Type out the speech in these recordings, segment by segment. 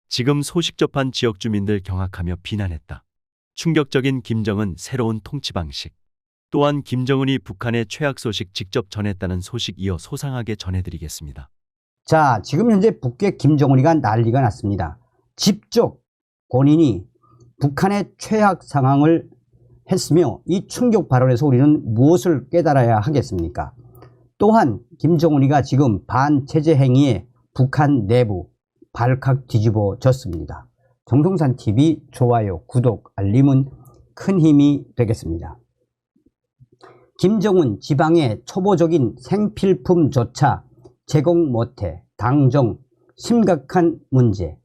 지금 소식 접한 지역 주민들 경악하며 비난했다. 충격적인 김정은 새로운 통치 방식. 또한 김정은이 북한의 최악 소식 직접 전했다는 소식 이어 소상하게 전해드리겠습니다. 자, 지금 현재 북괴 김정은이가 난리가 났습니다. 직접 본인이 북한의 최악 상황을 했으며 이 충격 발언에서 우리는 무엇을 깨달아야 하겠습니까? 또한 김정은이가 지금 반체제 행위에 북한 내부 발칵 뒤집어졌습니다. 정성산TV 좋아요, 구독, 알림은 큰 힘이 되겠습니다. 김정은 지방의 초보적인 생필품조차 제공 못해 당정 심각한 문제.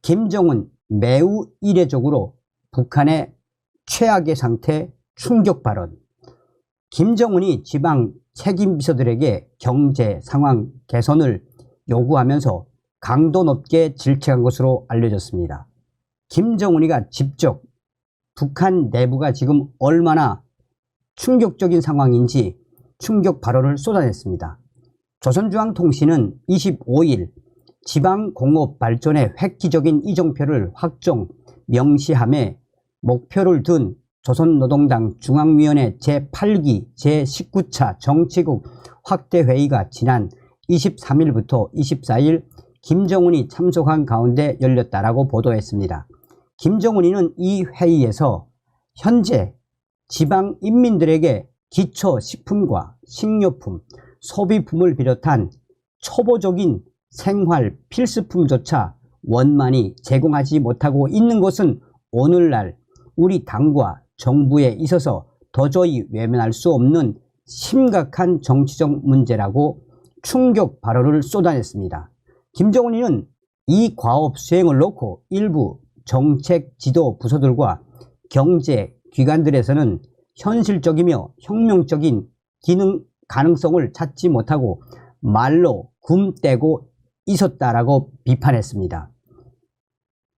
김정은 매우 이례적으로 북한의 최악의 상태 충격 발언. 김정은이 지방 책임비서들에게 경제 상황 개선을 요구하면서 강도 높게 질책한 것으로 알려졌습니다. 김정은이가 직접 북한 내부가 지금 얼마나 충격적인 상황인지 충격 발언을 쏟아냈습니다. 조선중앙통신은 25일 지방공업 발전의 획기적인 이정표를 확정 명시함에 목표를 둔 조선노동당 중앙위원회 제8기 제19차 정치국 확대회의가 지난 23일부터 24일 김정은이 참석한 가운데 열렸다라고 보도했습니다. 김정은이는 이 회의에서 현재 지방 인민들에게 기초식품과 식료품, 소비품을 비롯한 초보적인 생활 필수품조차 원만히 제공하지 못하고 있는 것은 오늘날 우리 당과 정부에 있어서 도저히 외면할 수 없는 심각한 정치적 문제라고 충격 발언을 쏟아냈습니다. 김정은이는 이 과업 수행을 놓고 일부 정책 지도 부서들과 경제 기관들에서는 현실적이며 혁명적인 기능 가능성을 찾지 못하고 말로 굼떼고 있었다라고 비판했습니다.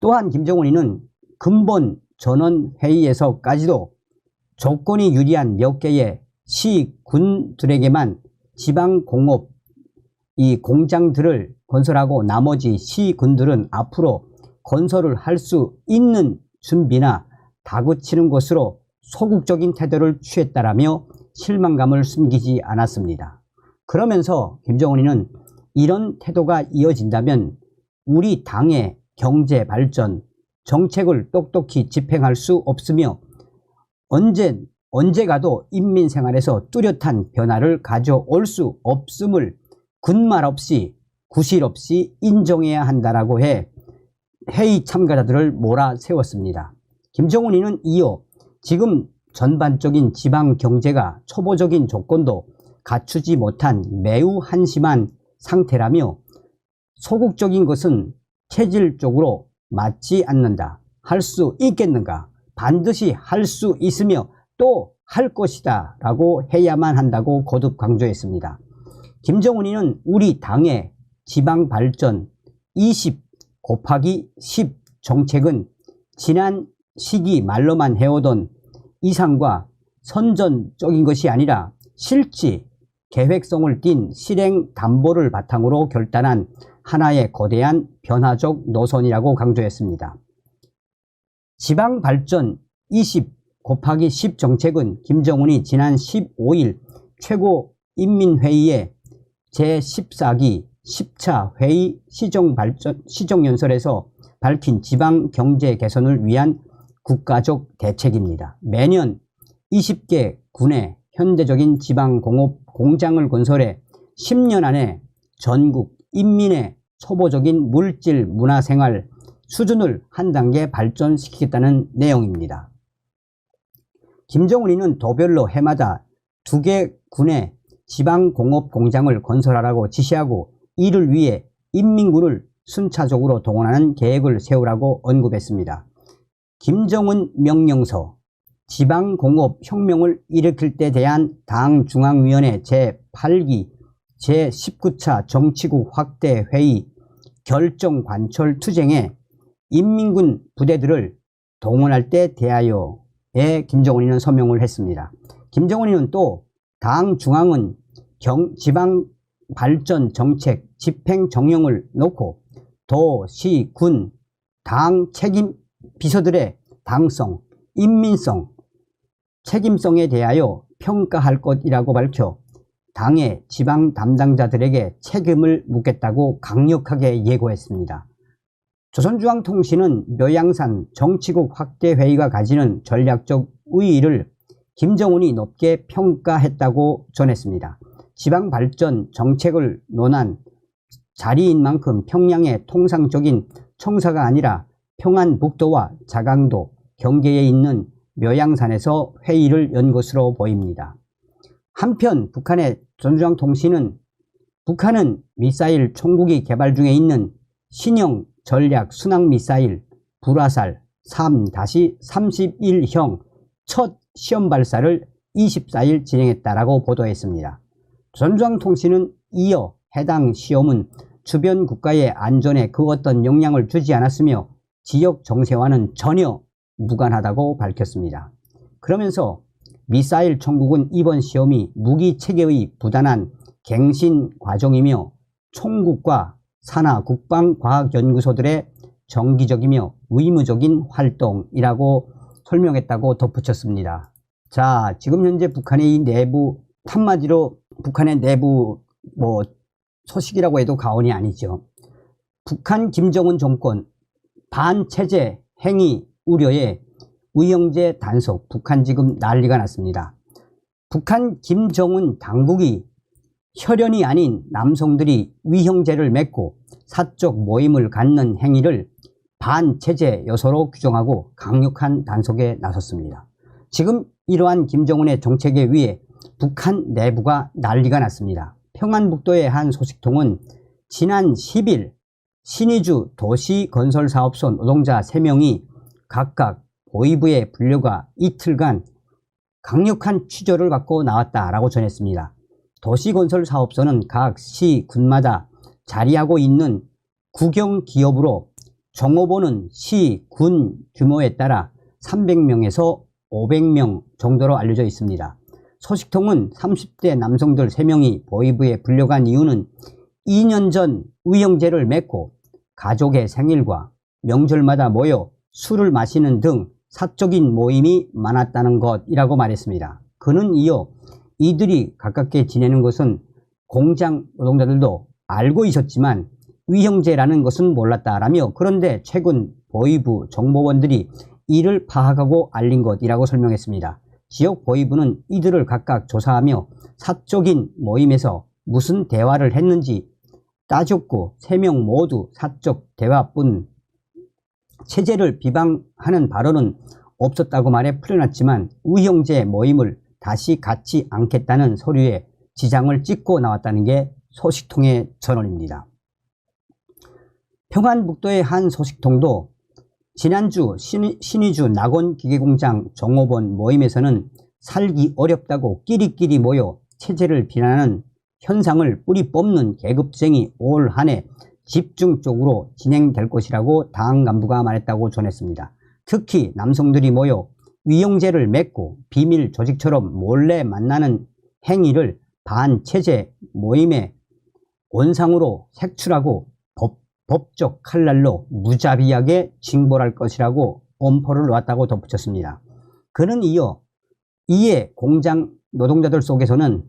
또한 김정은이는 근본 전원회의에서까지도 조건이 유리한 몇 개의 시군들에게만 지방공업 이 공장들을 건설하고 나머지 시군들은 앞으로 건설을 할 수 있는 준비나 다그치는 것으로 소극적인 태도를 취했다라며 실망감을 숨기지 않았습니다. 그러면서 김정은이는 이런 태도가 이어진다면 우리 당의 경제 발전 정책을 똑똑히 집행할 수 없으며 언제 가도 인민 생활에서 뚜렷한 변화를 가져올 수 없음을 군말 없이 구실 없이 인정해야 한다라고 해 회의 참가자들을 몰아세웠습니다. 김정은이는 이어 지금 전반적인 지방 경제가 초보적인 조건도 갖추지 못한 매우 한심한 상태라며 소극적인 것은 체질적으로 맞지 않는다. 할 수 있겠는가? 반드시 할 수 있으며 또 할 것이다 라고 해야만 한다고 거듭 강조했습니다. 김정은이는 우리 당의 지방발전 20 곱하기 10 정책은 지난 시기 말로만 해오던 이상과 선전적인 것이 아니라 실제 계획성을 띤 실행 담보를 바탕으로 결단한 하나의 거대한 변화적 노선이라고 강조했습니다. 지방발전 20 곱하기 10 정책은 김정은이 지난 15일 최고인민회의의 제14기 10차 회의 시정연설에서 밝힌 지방경제 개선을 위한 국가적 대책입니다. 매년 20개 군의 현대적인 지방공업 공장을 건설해 10년 안에 전국 인민의 초보적인 물질 문화생활 수준을 한 단계 발전시키겠다는 내용입니다. 김정은이는 도별로 해마다 2개 군의 지방공업 공장을 건설하라고 지시하고 이를 위해 인민군을 순차적으로 동원하는 계획을 세우라고 언급했습니다. 김정은 명령서 지방공업 혁명을 일으킬 때 대한 당 중앙위원회 제8기 제19차 정치국 확대 회의 결정 관철 투쟁에 인민군 부대들을 동원할 때 대하여에 김정은이는 서명을 했습니다. 김정은이는 또 당 중앙은 지방 발전 정책 집행 정령을 놓고 도, 시, 군 당 책임 비서들의 당성, 인민성, 책임성에 대하여 평가할 것이라고 밝혀 당의 지방 담당자들에게 책임을 묻겠다고 강력하게 예고했습니다. 조선중앙통신은 묘양산 정치국 확대회의가 가지는 전략적 의의를 김정은이 높게 평가했다고 전했습니다. 지방발전 정책을 논한 자리인 만큼 평양의 통상적인 청사가 아니라 평안북도와 자강도 경계에 있는 묘양산에서 회의를 연 것으로 보입니다. 한편 북한의 조선중앙통신은 북한은 미사일 총국이 개발 중에 있는 신형 전략 순항미사일 불화살 3-31형 첫 시험 발사를 24일 진행했다라고 보도했습니다. 조선중앙통신은 이어 해당 시험은 주변 국가의 안전에 그 어떤 영향을 주지 않았으며 지역 정세와는 전혀 무관하다고 밝혔습니다. 그러면서 미사일 총국은 이번 시험이 무기 체계의 부단한 갱신 과정이며 총국과 산하 국방과학연구소들의 정기적이며 의무적인 활동이라고 설명했다고 덧붙였습니다. 자, 지금 현재 북한의 이 내부, 한마디로 북한의 내부 소식이라고 해도 과언이 아니죠. 북한 김정은 정권 반체제 행위 우려에 의형제 단속, 북한 지금 난리가 났습니다. 북한 김정은 당국이 혈연이 아닌 남성들이 위형제를 맺고 사적 모임을 갖는 행위를 반체제 요소로 규정하고 강력한 단속에 나섰습니다. 지금 이러한 김정은의 정책에 의해 북한 내부가 난리가 났습니다. 평안북도의 한 소식통은 지난 10일 신의주 도시건설사업소 노동자 3명이 각각 보위부에 불려가 이틀간 강력한 취조를 받고 나왔다라고 전했습니다. 도시건설사업소는 각 시, 군마다 자리하고 있는 국영기업으로 종업원은 시, 군 규모에 따라 300명에서 500명 정도로 알려져 있습니다. 소식통은 30대 남성들 3명이 보위부에 불려간 이유는 2년 전 위형제를 맺고 가족의 생일과 명절마다 모여 술을 마시는 등 사적인 모임이 많았다는 것이라고 말했습니다. 그는 이어 이들이 가깝게 지내는 것은 공장 노동자들도 알고 있었지만 위형제라는 것은 몰랐다라며, 그런데 최근 보위부 정보원들이 이를 파악하고 알린 것이라고 설명했습니다. 지역 보위부는 이들을 각각 조사하며 사적인 모임에서 무슨 대화를 했는지 따졌고 3명 모두 사적 대화뿐 체제를 비방하는 발언은 없었다고 말해 풀어놨지만 위형제 모임을 다시 갖지 않겠다는 서류에 지장을 찍고 나왔다는 게 소식통의 전언입니다. 평안북도의 한 소식통도 지난주 신의주 낙원기계공장 종업원 모임에서는 살기 어렵다고 끼리끼리 모여 체제를 비난하는 현상을 뿌리 뽑는 계급쟁이 올 한 해 집중적으로 진행될 것이라고 당 간부가 말했다고 전했습니다. 특히 남성들이 모여 위형제를 맺고 비밀 조직처럼 몰래 만나는 행위를 반체제 모임의 원상으로 색출하고 법적 칼날로 무자비하게 징벌할 것이라고 엄포를 놓았다고 덧붙였습니다. 그는 이에 공장 노동자들 속에서는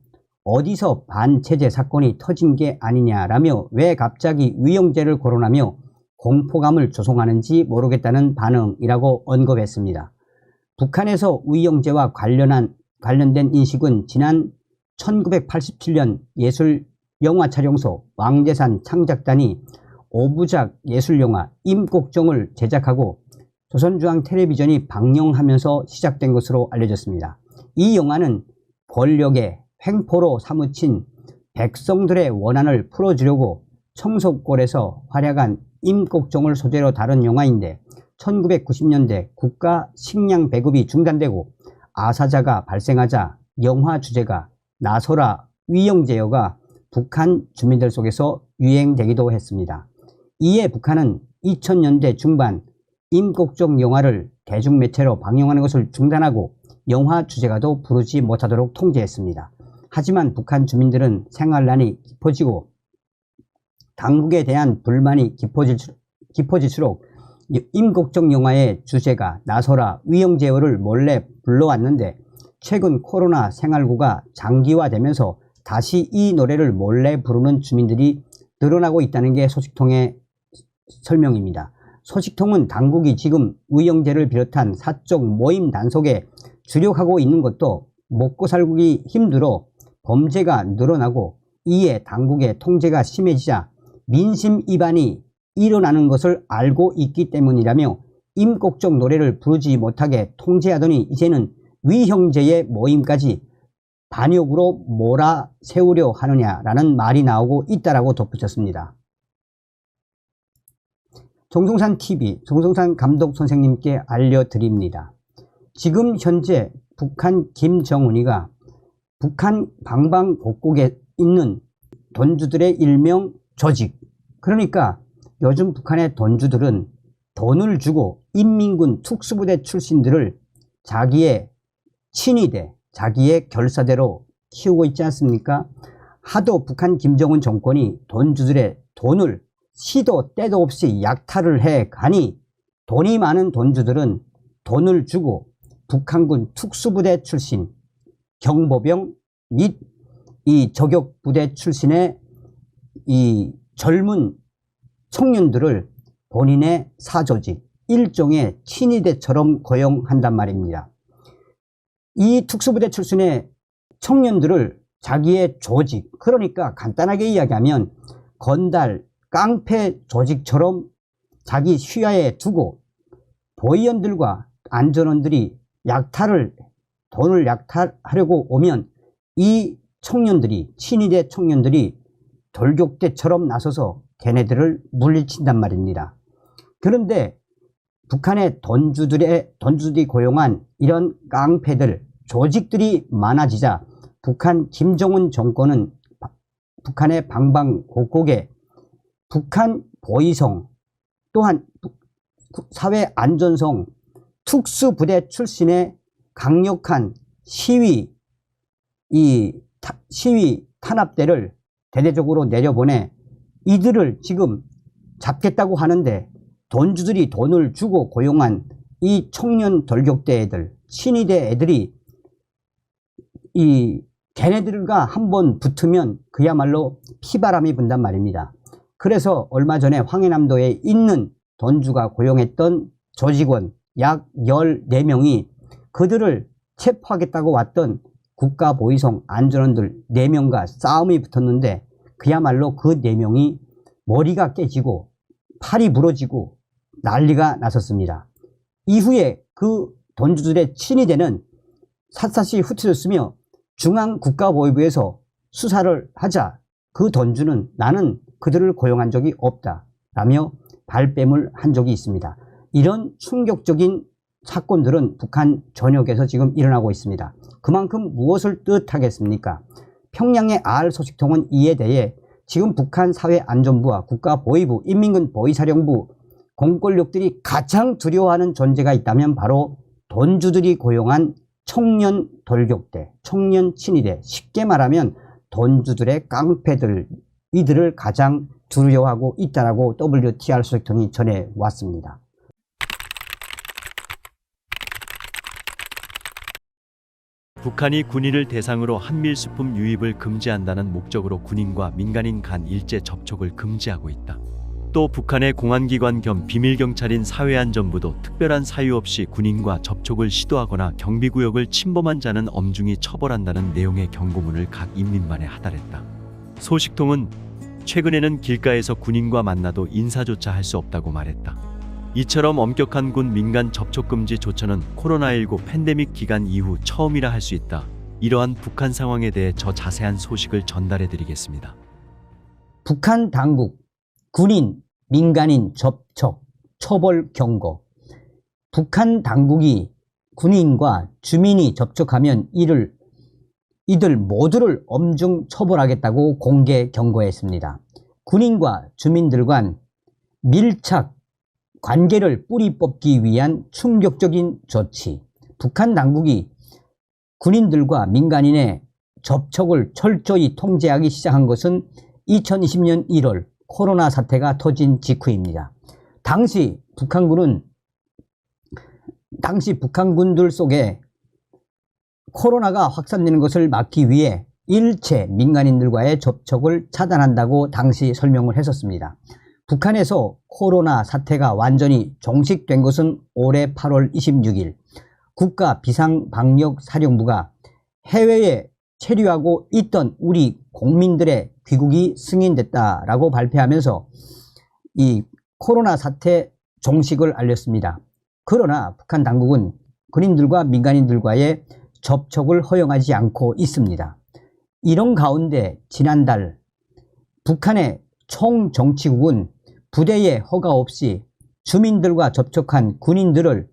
어디서 반체제 사건이 터진 게 아니냐라며 왜 갑자기 위형제를 거론하며 공포감을 조성하는지 모르겠다는 반응이라고 언급했습니다. 북한에서 위형제와 관련된 인식은 지난 1987년 예술영화촬영소 왕대산 창작단이 5부작 예술영화 임꺽정을 제작하고 조선중앙텔레비전이 방영하면서 시작된 것으로 알려졌습니다. 이 영화는 권력의 횡포로 사무친 백성들의 원한을 풀어주려고 청석골에서 활약한 임꺽정을 소재로 다룬 영화인데 1990년대 국가 식량 배급이 중단되고 아사자가 발생하자 영화 주제가 나서라 위형제여가 북한 주민들 속에서 유행되기도 했습니다. 이에 북한은 2000년대 중반 임꺽정 영화를 대중매체로 방영하는 것을 중단하고 영화 주제가도 부르지 못하도록 통제했습니다. 하지만 북한 주민들은 생활난이 깊어지고 당국에 대한 불만이 깊어질수록 임국정 영화의 주제가 나서라 위영제어를 몰래 불러왔는데 최근 코로나 생활고가 장기화되면서 다시 이 노래를 몰래 부르는 주민들이 늘어나고 있다는 게 소식통의 설명입니다. 소식통은 당국이 지금 위영제를 비롯한 사적 모임 단속에 주력하고 있는 것도 먹고 살기 힘들어 범죄가 늘어나고 이에 당국의 통제가 심해지자 민심 위반이 일어나는 것을 알고 있기 때문이라며 임곡정 노래를 부르지 못하게 통제하더니 이제는 위형제의 모임까지 반역으로 몰아세우려 하느냐라는 말이 나오고 있다라고 덧붙였습니다. 정성산TV 정성산 감독 선생님께 알려드립니다. 지금 현재 북한 김정은이가 북한 방방곡곡에 있는 돈주들의 일명 조직, 그러니까 요즘 북한의 돈주들은 돈을 주고 인민군 특수부대 출신들을 자기의 친위대, 자기의 결사대로 키우고 있지 않습니까? 하도 북한 김정은 정권이 돈주들의 돈을 시도 때도 없이 약탈을 해 가니 돈이 많은 돈주들은 돈을 주고 북한군 특수부대 출신, 경보병 및 이 저격부대 출신의 이 젊은 청년들을 본인의 사조직, 일종의 친위대처럼 고용한단 말입니다. 이 특수부대 출신의 청년들을 자기의 조직, 그러니까 간단하게 이야기하면 건달, 깡패 조직처럼 자기 휘하에 두고 보위원들과 안전원들이 돈을 약탈하려고 오면 이 청년들이, 친위대 청년들이 돌격대처럼 나서서 걔네들을 물리친단 말입니다. 그런데 북한의 돈주들이 고용한 이런 깡패들, 조직들이 많아지자 북한 김정은 정권은 북한의 방방곡곡에 북한 보위성 또한 사회안전성 특수부대 출신의 강력한 시위 탄압대를 대대적으로 내려보내 이들을 지금 잡겠다고 하는데 돈주들이 돈을 주고 고용한 이 청년 돌격대 애들, 친위대 애들이 걔네들과 한번 붙으면 그야말로 피바람이 분단 말입니다. 그래서 얼마 전에 황해남도에 있는 돈주가 고용했던 조직원 약 14명이 그들을 체포하겠다고 왔던 국가보위성 안전원들 4명과 싸움이 붙었는데 그야말로 그 4명이 머리가 깨지고 팔이 부러지고 난리가 났었습니다. 이후에 그 돈주들의 친위대는 샅샅이 흩어졌으며 중앙국가보위부에서 수사를 하자 그 돈주는 나는 그들을 고용한 적이 없다 라며 발뺌을 한 적이 있습니다. 이런 충격적인 사건들은 북한 전역에서 지금 일어나고 있습니다. 그만큼 무엇을 뜻하겠습니까? 평양의 R 소식통은 이에 대해 지금 북한 사회안전부와 국가보위부, 인민군 보위사령부 공권력들이 가장 두려워하는 존재가 있다면 바로 돈주들이 고용한 청년 돌격대, 청년 친위대, 쉽게 말하면 돈주들의 깡패들, 이들을 가장 두려워하고 있다라고 WTR 소식통이 전해왔습니다. 북한이 군인을 대상으로 한밀수품 유입을 금지한다는 목적으로 군인과 민간인 간 일제 접촉을 금지하고 있다. 또 북한의 공안기관 겸 비밀경찰인 사회안전부도 특별한 사유 없이 군인과 접촉을 시도하거나 경비구역을 침범한 자는 엄중히 처벌한다는 내용의 경고문을 각 인민반에 하달했다. 소식통은 최근에는 길가에서 군인과 만나도 인사조차 할 수 없다고 말했다. 이처럼 엄격한 군 민간 접촉 금지 조처는 코로나19 팬데믹 기간 이후 처음이라 할 수 있다. 이러한 북한 상황에 대해 더 자세한 소식을 전달해 드리겠습니다. 북한 당국, 군인, 민간인 접촉, 처벌 경고. 북한 당국이 군인과 주민이 접촉하면 이들 모두를 엄중 처벌하겠다고 공개 경고했습니다. 군인과 주민들 간 밀착 관계를 뿌리 뽑기 위한 충격적인 조치. 북한 당국이 군인들과 민간인의 접촉을 철저히 통제하기 시작한 것은 2020년 1월 코로나 사태가 터진 직후입니다. 당시 북한군은 당시 북한군들 속에 코로나가 확산되는 것을 막기 위해 일체 민간인들과의 접촉을 차단한다고 당시 설명을 했었습니다. 북한에서 코로나 사태가 완전히 종식된 것은 올해 8월 26일 국가비상방역사령부가 해외에 체류하고 있던 우리 국민들의 귀국이 승인됐다라고 발표하면서 이 코로나 사태 종식을 알렸습니다. 그러나 북한 당국은 군인들과 민간인들과의 접촉을 허용하지 않고 있습니다. 이런 가운데 지난달 북한의 총정치국은 부대에 허가 없이 주민들과 접촉한 군인들을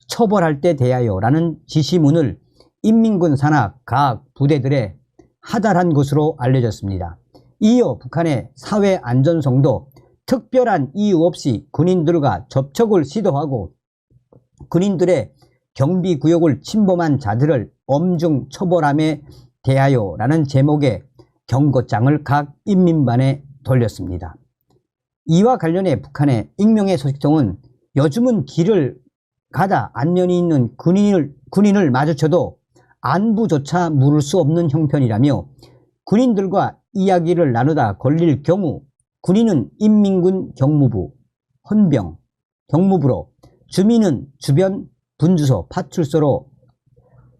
처벌할 때 대하여 라는 지시문을 인민군 산하 각 부대들에 하달한 것으로 알려졌습니다. 이어 북한의 사회안전성도 특별한 이유 없이 군인들과 접촉을 시도하고 군인들의 경비구역을 침범한 자들을 엄중 처벌함에 대하여 라는 제목의 경고장을 각 인민반에 돌렸습니다. 이와 관련해 북한의 익명의 소식통은 요즘은 길을 가다 안면이 있는 군인을 마주쳐도 안부조차 물을 수 없는 형편이라며 군인들과 이야기를 나누다 걸릴 경우 군인은 인민군 경무부, 헌병, 경무부로 주민은 주변 분주소, 파출소로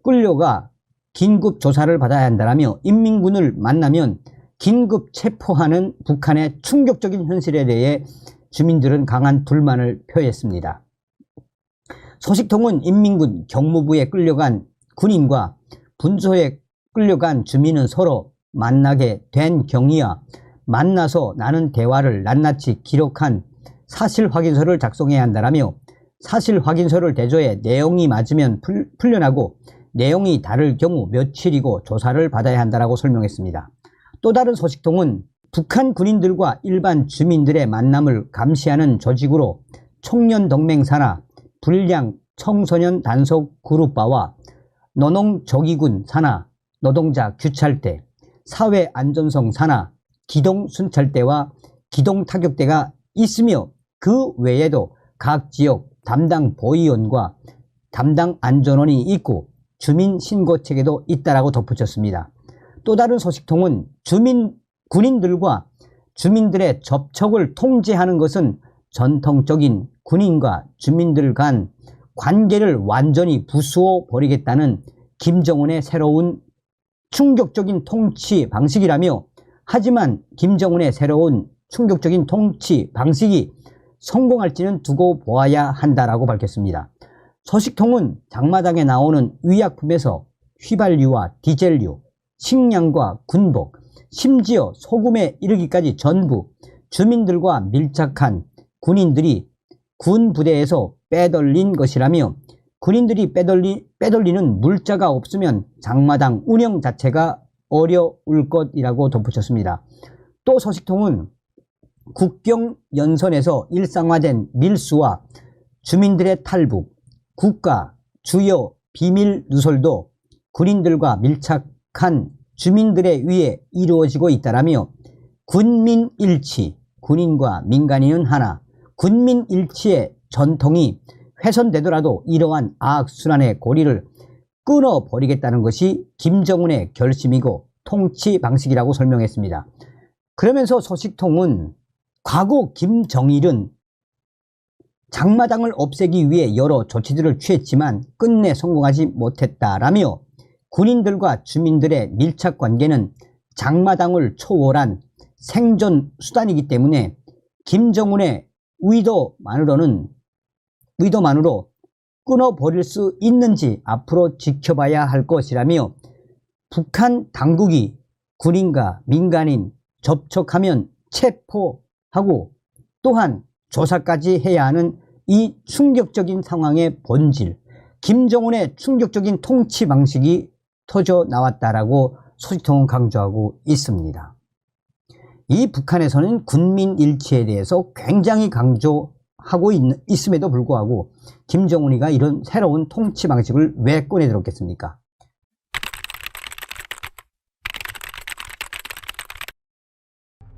끌려가 긴급 조사를 받아야 한다라며 인민군을 만나면 긴급 체포하는 북한의 충격적인 현실에 대해 주민들은 강한 불만을 표했습니다. 소식통은 인민군 경무부에 끌려간 군인과 분주소에 끌려간 주민은 서로 만나게 된 경위와 만나서 나눈 대화를 낱낱이 기록한 사실확인서를 작성해야 한다라며 사실확인서를 대조해 내용이 맞으면 풀려나고 내용이 다를 경우 며칠이고 조사를 받아야 한다라고 설명했습니다. 또 다른 소식통은 북한 군인들과 일반 주민들의 만남을 감시하는 조직으로 청년동맹 산하 불량 청소년 단속 그룹바와 노농조기군 산하 노동자 규찰대, 사회안전성 산하 기동순찰대와 기동타격대가 있으며 그 외에도 각 지역 담당 보위원과 담당 안전원이 있고 주민신고체계도 있다라고 덧붙였습니다. 또 다른 소식통은 군인들과 주민들의 접촉을 통제하는 것은 전통적인 군인과 주민들 간 관계를 완전히 부수어 버리겠다는 김정은의 새로운 충격적인 통치 방식이라며 하지만 김정은의 새로운 충격적인 통치 방식이 성공할지는 두고 보아야 한다라고 밝혔습니다. 소식통은 장마당에 나오는 의약품에서 휘발유와 디젤유, 식량과 군복, 심지어 소금에 이르기까지 전부 주민들과 밀착한 군인들이 군 부대에서 빼돌린 것이라며 군인들이 빼돌리는 물자가 없으면 장마당 운영 자체가 어려울 것이라고 덧붙였습니다. 또 소식통은 국경 연선에서 일상화된 밀수와 주민들의 탈북, 국가 주요 비밀 누설도 군인들과 밀착한 주민들에 의해 이루어지고 있다라며 군민일치, 군인과 민간인은 하나, 군민일치의 전통이 훼손되더라도 이러한 악순환의 고리를 끊어버리겠다는 것이 김정은의 결심이고 통치 방식이라고 설명했습니다. 그러면서 소식통은 과거 김정일은 장마당을 없애기 위해 여러 조치들을 취했지만 끝내 성공하지 못했다라며 군인들과 주민들의 밀착 관계는 장마당을 초월한 생존 수단이기 때문에 김정은의 의도만으로 끊어버릴 수 있는지 앞으로 지켜봐야 할 것이라며 북한 당국이 군인과 민간인 접촉하면 체포하고 또한 조사까지 해야 하는 이 충격적인 상황의 본질, 김정은의 충격적인 통치 방식이 터져 나왔다라고 소식통은 강조하고 있습니다. 이 북한에서는 군민 일치에 대해서 굉장히 강조하고 있음에도 불구하고 김정은이가 이런 새로운 통치 방식을 왜 꺼내 들었겠습니까?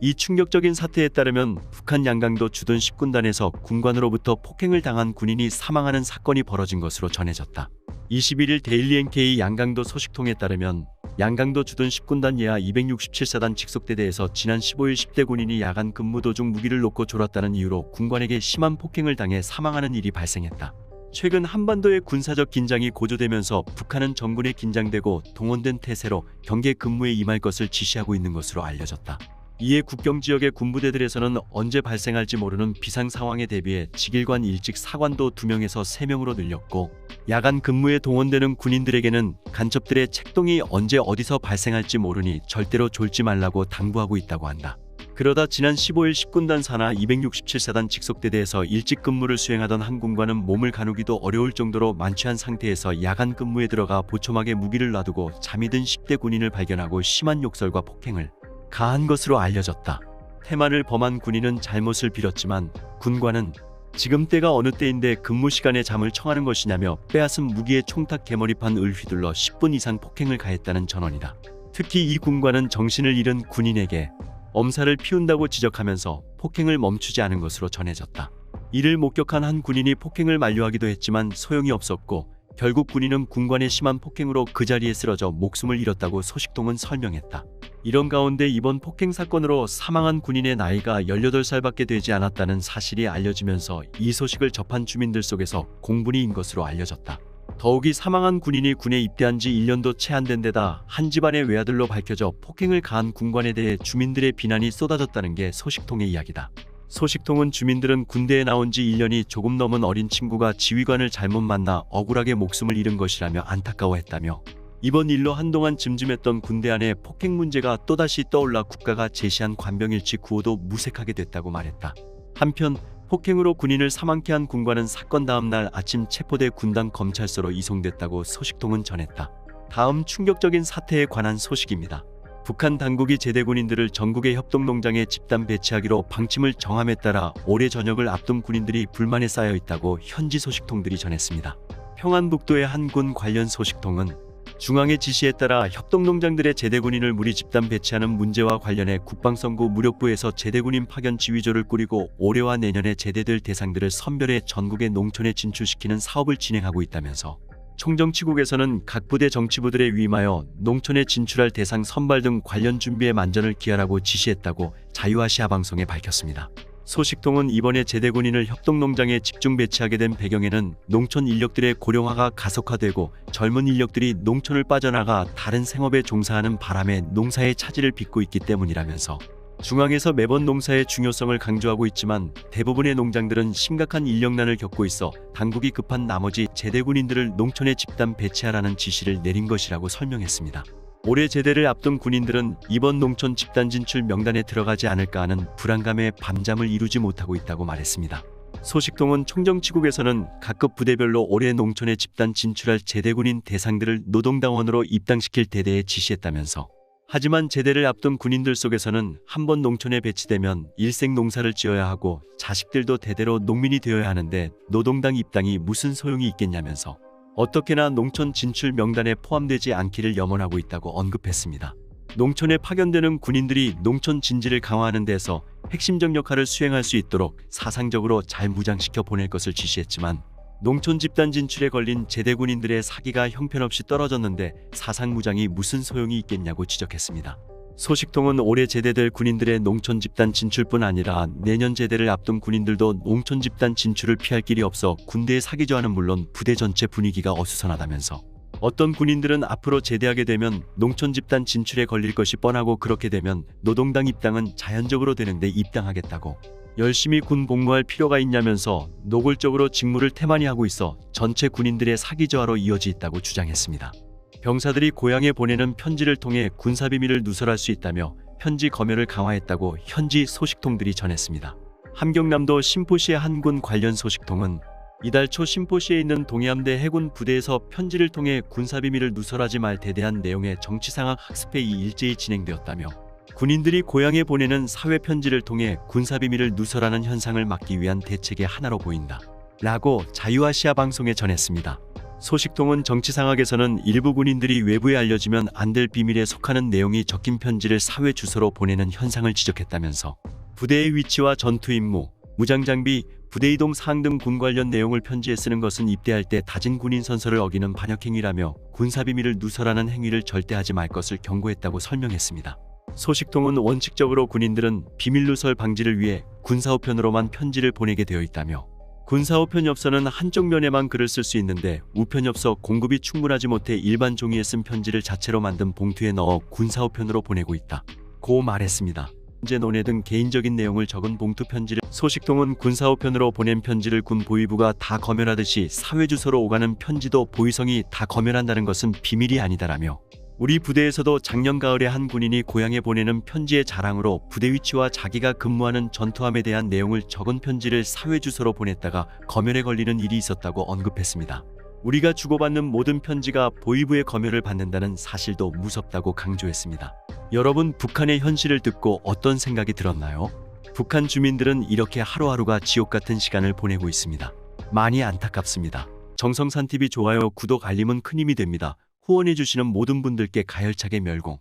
이 충격적인 사태에 따르면 북한 양강도 주둔 10군단에서 군관으로부터 폭행을 당한 군인이 사망하는 사건이 벌어진 것으로 전해졌다. 21일 데일리 NK 양강도 소식통에 따르면 양강도 주둔 10군단 예하 267사단 직속대대에서 지난 15일 10대 군인이 야간 근무 도중 무기를 놓고 졸았다는 이유로 군관에게 심한 폭행을 당해 사망하는 일이 발생했다. 최근 한반도의 군사적 긴장이 고조되면서 북한은 정군에 긴장되고 동원된 태세로 경계 근무에 임할 것을 지시하고 있는 것으로 알려졌다. 이에 국경 지역의 군부대들에서는 언제 발생할지 모르는 비상 상황에 대비해 직일관 일직 사관도 2명에서 3명으로 늘렸고, 야간 근무에 동원되는 군인들에게는 간첩들의 책동이 언제 어디서 발생할지 모르니 절대로 졸지 말라고 당부하고 있다고 한다. 그러다 지난 15일 10군단 산하 267사단 직속대대에서 일찍 근무를 수행하던 한 군관은 몸을 가누기도 어려울 정도로 만취한 상태에서 야간 근무에 들어가 보초막에 무기를 놔두고 잠이 든 10대 군인을 발견하고 심한 욕설과 폭행을 가한 것으로 알려졌다. 태만을 범한 군인은 잘못을 빌었지만 군관은 지금 때가 어느 때인데 근무 시간에 잠을 청하는 것이냐며 빼앗은 무기에 총탁 개머리판 을 휘둘러 10분 이상 폭행을 가했다는 전언이다. 특히 이 군관은 정신을 잃은 군인에게 엄살을 피운다고 지적하면서 폭행을 멈추지 않은 것으로 전해졌다. 이를 목격한 한 군인이 폭행을 만류하기도 했지만 소용이 없었고, 결국 군인은 군관의 심한 폭행으로 그 자리에 쓰러져 목숨을 잃었다고 소식통은 설명했다. 이런 가운데 이번 폭행 사건으로 사망한 군인의 나이가 18살밖에 되지 않았다는 사실이 알려지면서 이 소식을 접한 주민들 속에서 공분이인 것으로 알려졌다. 더욱이 사망한 군인이 군에 입대한 지 1년도 채 안 된 데다 한 집안의 외아들로 밝혀져 폭행을 가한 군관에 대해 주민들의 비난이 쏟아졌다는 게 소식통의 이야기다. 소식통은 주민들은 군대에 나온 지 1년이 조금 넘은 어린 친구가 지휘관을 잘못 만나 억울하게 목숨을 잃은 것이라며 안타까워했다며, 이번 일로 한동안 즘즘했던 군대 안의 폭행 문제가 또다시 떠올라 국가가 제시한 관병일치 구호도 무색하게 됐다고 말했다. 한편 폭행으로 군인을 사망케 한 군관은 사건 다음 날 아침 체포돼 군당 검찰서로 이송됐다고 소식통은 전했다. 다음 충격적인 사태에 관한 소식입니다. 북한 당국이 제대 군인들을 전국의 협동농장에 집단 배치하기로 방침을 정함에 따라 올해 전역을 앞둔 군인들이 불만에 쌓여 있다고 현지 소식통들이 전했습니다. 평안북도의 한 군 관련 소식통은 중앙의 지시에 따라 협동농장들의 제대군인을 무리 집단 배치하는 문제와 관련해 국방성구 무력부에서 제대군인 파견 지휘조를 꾸리고 올해와 내년에 제대될 대상들을 선별해 전국의 농촌에 진출시키는 사업을 진행하고 있다면서, 총정치국에서는 각 부대 정치부들에 위임하여 농촌에 진출할 대상 선발 등 관련 준비에 만전을 기하라고 지시했다고 자유아시아 방송에 밝혔습니다. 소식통은 이번에 제대군인을 협동농장에 집중 배치하게 된 배경에는 농촌 인력들의 고령화가 가속화되고 젊은 인력들이 농촌을 빠져나가 다른 생업에 종사하는 바람에 농사의 차질을 빚고 있기 때문이라면서, 중앙에서 매번 농사의 중요성을 강조하고 있지만 대부분의 농장들은 심각한 인력난을 겪고 있어 당국이 급한 나머지 제대군인들을 농촌에 집단 배치하라는 지시를 내린 것이라고 설명했습니다. 올해 제대를 앞둔 군인들은 이번 농촌 집단 진출 명단에 들어가지 않을까 하는 불안감에 밤잠을 이루지 못하고 있다고 말했습니다. 소식통은 총정치국에서는 각급 부대별로 올해 농촌에 집단 진출할 제대군인 대상들을 노동당원으로 입당시킬 대대에 지시했다면서, 하지만 제대를 앞둔 군인들 속에서는 한번 농촌에 배치되면 일생 농사를 지어야 하고 자식들도 대대로 농민이 되어야 하는데 노동당 입당이 무슨 소용이 있겠냐면서 어떻게나 농촌 진출 명단에 포함되지 않기를 염원하고 있다고 언급했습니다. 농촌에 파견되는 군인들이 농촌 진지를 강화하는 데서 핵심적 역할을 수행할 수 있도록 사상적으로 잘 무장시켜 보낼 것을 지시했지만, 농촌 집단 진출에 걸린 제대군인들의 사기가 형편없이 떨어졌는데 사상 무장이 무슨 소용이 있겠냐고 지적했습니다. 소식통은 올해 제대될 군인들의 농촌 집단 진출뿐 아니라 내년 제대를 앞둔 군인들도 농촌 집단 진출을 피할 길이 없어 군대의 사기조와는 물론 부대 전체 분위기가 어수선하다면서, 어떤 군인들은 앞으로 제대하게 되면 농촌 집단 진출에 걸릴 것이 뻔하고 그렇게 되면 노동당 입당은 자연적으로 되는데 입당하겠다고, 열심히 군 복무할 필요가 있냐면서 노골적으로 직무를 태만히 하고 있어 전체 군인들의 사기저하로 이어지 있다고 주장했습니다. 병사들이 고향에 보내는 편지를 통해 군사비밀을 누설할 수 있다며 편지 검열을 강화했다고 현지 소식통들이 전했습니다. 함경남도 신포시의 한 군 관련 소식통은 이달 초 신포시에 있는 동해함대 해군 부대에서 편지를 통해 군사비밀을 누설하지 말 데 대한 내용의 정치상학 학습회의 일제히 진행되었다며, 군인들이 고향에 보내는 사회 편지를 통해 군사비밀을 누설하는 현상을 막기 위한 대책의 하나로 보인다 라고 자유아시아 방송에 전했습니다. 소식통은 정치상학에서는 일부 군인들이 외부에 알려지면 안 될 비밀에 속하는 내용이 적힌 편지를 사회 주소로 보내는 현상을 지적했다면서 부대의 위치와 전투 임무, 무장 장비, 부대 이동 사항 등 군 관련 내용을 편지에 쓰는 것은 입대할 때 다진 군인 선서를 어기는 반역행위라며 군사 비밀을 누설하는 행위를 절대 하지 말 것을 경고했다고 설명했습니다. 소식통은 원칙적으로 군인들은 비밀 누설 방지를 위해 군사우편으로만 편지를 보내게 되어 있다며 군사우편 엽서는 한쪽 면에만 글을 쓸 수 있는데 우편 엽서 공급이 충분하지 못해 일반 종이에 쓴 편지를 자체로 만든 봉투에 넣어 군사우편으로 보내고 있다 고 말했습니다. 현재 논해 등 개인적인 내용을 적은 봉투 편지를 소식통은 군사우편으로 보낸 편지를 군 보위부가 다 검열하듯이 사회주소로 오가는 편지도 보위성이 다 검열한다는 것은 비밀이 아니다라며 우리 부대에서도 작년 가을에 한 군인이 고향에 보내는 편지의 자랑으로 부대 위치와 자기가 근무하는 전투함에 대한 내용을 적은 편지를 사회주소로 보냈다가 검열에 걸리는 일이 있었다고 언급했습니다. 우리가 주고받는 모든 편지가 보위부의 검열을 받는다는 사실도 무섭다고 강조했습니다. 여러분, 북한의 현실을 듣고 어떤 생각이 들었나요? 북한 주민들은 이렇게 하루하루가 지옥 같은 시간을 보내고 있습니다. 많이 안타깝습니다. 정성산TV 좋아요, 구독, 알림은 큰 힘이 됩니다. 후원해주시는 모든 분들께 가열차게 멸공.